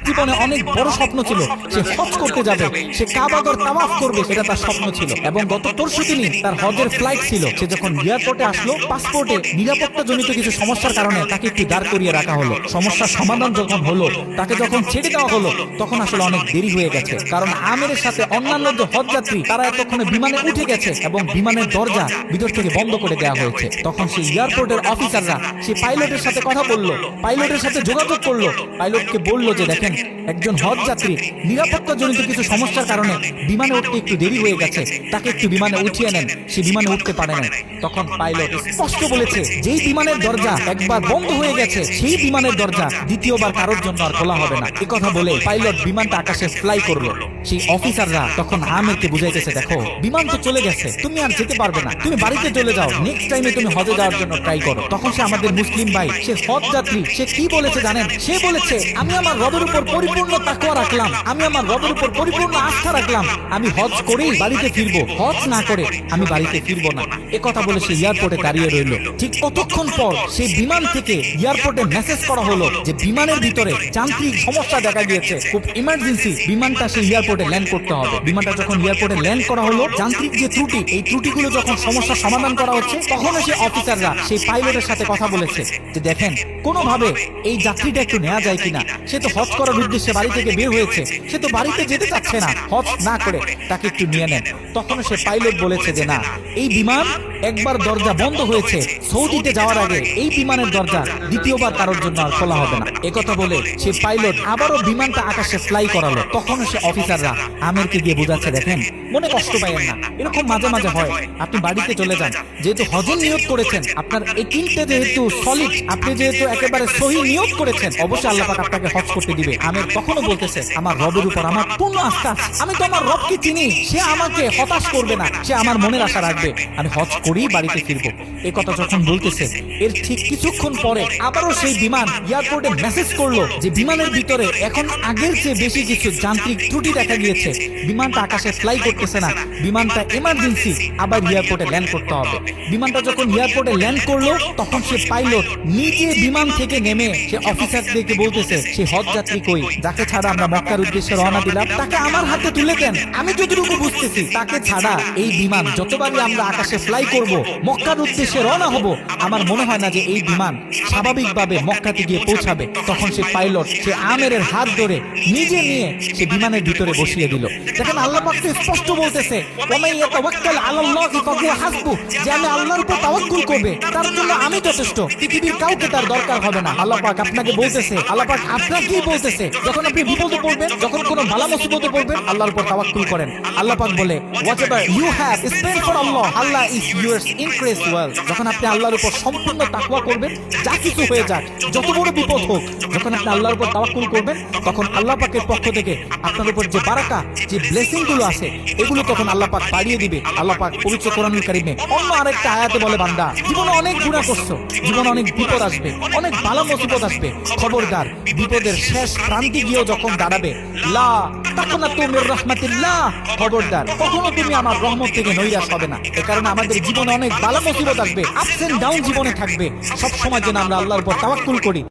জীবনে অনেক বড় স্বপ্ন ছিল, সে হজ করতে যাবে, সে কাবাগর তাওয়াফ করবে, সেটা তার স্বপ্ন ছিল। এবং গত পরশুদিনই তার হজের ফ্লাইট ছিল। সে যখন এয়ারপোর্টে আসলো, পাসপোর্টে নিরাপত্তা জনিত কিছু সমস্যার কারণে তাকে একটু দাঁড় করিয়ে রাখা হলো। সমস্যার সমাধান যখন হলো, তাকে যখন ছেড়ে দেওয়া হলো, তখন আসলে অনেক দেরি হয়ে গেছে। কারণ আমেরের সাথে অন্যান্য যে হজ যাত্রী তারা এতক্ষণে বিমানে উঠে গেছে এবং বিমানের দরজা ভিতর থেকে বন্ধ করে দেওয়া হয়েছে। তখন সেই এয়ারপোর্টের অফিসাররা সেই পাইলটের সাথে কথা বললো, পাইলটের সাথে যোগাযোগ করলো, পাইলটকে বললো যে দেখেন, একজন হজ যাত্রী নিরাপত্তা জনিত কিছু সমস্যার কারণে বিমানে উঠতে একটু দেরি হয়ে গেছে, তাকে একটু বিমানে উঠিয়ে নেন, সে বিমানে উঠতে পারে না। তখন পাইলট স্পষ্ট বলেছে, যেই বিমানের দরজা একবার বন্ধ হয়ে গেছে, সেই বিমানের দরজা দ্বিতীয়বার কারোর জন্য আর খোলা হবে না। এই কথা বলে পাইলট বিমানটা আকাশে ফ্লাই করলো। সেই অফিসাররা তখন আমেরকে বুঝাইতেছে, দেখো বিমান তো চলে গেছে, তুমি আর যেতে পারবে না, তুমি বাড়িতে চলে যাও, নেক্সট টাইমে তুমি হজে যাওয়ার জন্য ট্রাই করো। তখন সে আমাদের মুসলিম ভাই, সে হজ যাত্রী, সে কি বলেছে জানেন? সে বলেছে, আমি আমার রবের উপর পরিপূর্ণ তাকওয়া রাখলাম, আমি আমার রবের উপর পরিপূর্ণ আস্থা রাখলাম, আমি হজ করেই বাড়িতে ফিরবো, হজ না করে আমি বাড়িতে ফিরবো না। এ কথা বলে সে এয়ারপোর্টে দাঁড়িয়ে রইল। ঠিক কতক্ষণ পর সেই বিমান থেকে এয়ারপোর্টে মেসেজ করা হলো যে বিমানের ভিতরে যান্ত্রিক সমস্যা দেখা গিয়েছে, খুব ইমার্জেন্সি বিমানটা সেই এয়ারপোর্টে ল্যান্ড করতে হবে। বিমানটা যখন এয়ারপোর্টে ল্যান্ড করা হলো, যান্ত্রিক যে ত্রুটি, এই ত্রুটিগুলো যখন সমস্যার সমাধান করা হচ্ছে, তখন সেই অফিসাররা সেই পাইলটের সাথে কথা বলেছে যে দেখেন, কোনোভাবে এই যাত্রীটা একটু নেওয়া যায় কিনা, সে তো হজ করার উদ্দেশ্যে বাড়ি থেকে বের হয়েছে, সে তো বাড়িতে যেতে চাচ্ছে না, হজ না করে তাকে একটু নিয়ে নেন। তখন সে পাইলট বলেছে যে না, এই বিমান একবার দরজা বন্ধ হয়েছে, সৌদিতে যাওয়ার আগে এই বিমানের দরজা দ্বিতীয়বার কারোর জন্য আর খোলা হবে না। একথা বলে সে পাইলট আবারও বিমানটা আকাশে ফ্লাই করালো। তখন সে অফিসাররা আমেরকে গিয়ে বোঝাচ্ছে, দেখেন মনে কষ্ট পাইয়েন না, এরকম মাঝে মাঝে হয়, আপনি বাড়িতে চলে যান, যেহেতু হজের নিয়ত করেছেন, আপনার এই তিনটে যেহেতু সলিড, আপনি যেহেতু একেবারে সহি নিয়ত করেছেন, অবশ্যই আল্লাহ পাক আপনাকে হজ করতে দিবে। আমের তখনও বলতেছে, আমার রবের উপর আমার পূর্ণ আস্থা আছে, আমি তো আমার রবকে চিনি, সে আমাকে হতাশ করবে না, সে আমার মনের আশা রাখবে, আমি হজ করেই বাড়িতে ফিরবো। এই কথা যখন বলতেছে, এর ঠিক কিছুক্ষণ পরে আবারও সেই বিমান এয়ারপোর্টে মেসেজ করলো যে বিমানের ভিতরে এখন আগের চেয়ে বেশি কিছু যান্ত্রিক ত্রুটি দেখা গিয়েছে, বিমানটা আকাশে ফ্লাই করতেছে না, বিমানটা এমার্জেন্সি আবার এয়ারপোর্টে ল্যান্ড করতে হবে। বিমানটা যখন এয়ারপোর্টে ল্যান্ড করলো, তখন সে পাইলট নিজে বিমান থেকে নেমে সে অফিসারদেরকে বলতেছে, সে হজ যাত্রী কই, যাকে ছাড়া আমরা মক্কার উদ্দেশ্যে রওনা দিলাম, তাকে আমার হাতে তুলে দেন। আমি যতটুকু বুঝতেছি, তাকে ছাড়া এই বিমান যতবারই আমরা আকাশে ফ্লাই করব, মক্কার উদ্দেশ্যে রওনা হব, আমার মনে হয় না যে এই বিমান স্বাভাবিকভাবে মক্কাতে গিয়ে পৌঁছাবে। তখন সে পাইলট সে আমেরের হাত ধরে নিজে নিয়ে সে বিমানের ভিতরে বসিয়ে দিল। দেখেন আল্লাহ পাক স্পষ্ট বলতেছে, ওয়ামান ইয়াতাওয়াক্কাল আলাল্লাহি ফাহুয়া হাসবুহ, যে আমি আল্লাহর উপর তাওয়াক্কুল করবে, তার জন্য আমি যথেষ্ট, পৃথিবীর কাউকে তার দরকার হবে না। আল্লাহ পাক আপনাকে বলতেছে, আল্লাহ পাক আপনাকেই বলতেছে, যখন আপনি বিপদে পড়বেন, যখন কোনো বালা মুসিবতে পড়বেন, আল্লাহর উপর তাওয়াক্কুল করেন। আল্লাহ পাক বলে, whatever you have spent for Allah, Allah is yours increase well। যখন আপনি আল্লাহর উপর সম্পূর্ণ তাকওয়া করবেন, যা কিছু হয়ে যাক, যত বড় বিপদ হোক, যখন আপনি আল্লাহর উপর তাওয়াক্কুল করবেন, তখন আল্লাহ পাকের পক্ষ থেকে আপনার উপর যে বারাকা, যে ব্লেসিং গুলো আছে, এগুলো তখন আল্লাহ পাক বাড়িয়ে দিবে। আল্লাহ পাক পবিত্র কোরআনুল কারীমে অন্য আরেকটা আয়াতে বলে, বান্দা জীবনে অনেক গুনাহ করছো, জীবনে অনেক বিপদ আসবে, অনেক বালা মুসিবত আসবে, খবরদার বিপদের শেষ প্রান্তে গিয়েও যখন দাঁড়াবে, লা তাকনাতু মির রাহমাতিল্লাহ, খবরদার কখনো তুমি আমার রহমত থেকে নৈরাশ হবে না। এ কারণে আমাদের জীবনে অনেক বালা মুসিবত আসবে, আপস এন্ড ডাউন জীবনে থাকবে, সব সময় যেন আমরা আল্লাহর উপর তাওয়াক্কুল করি।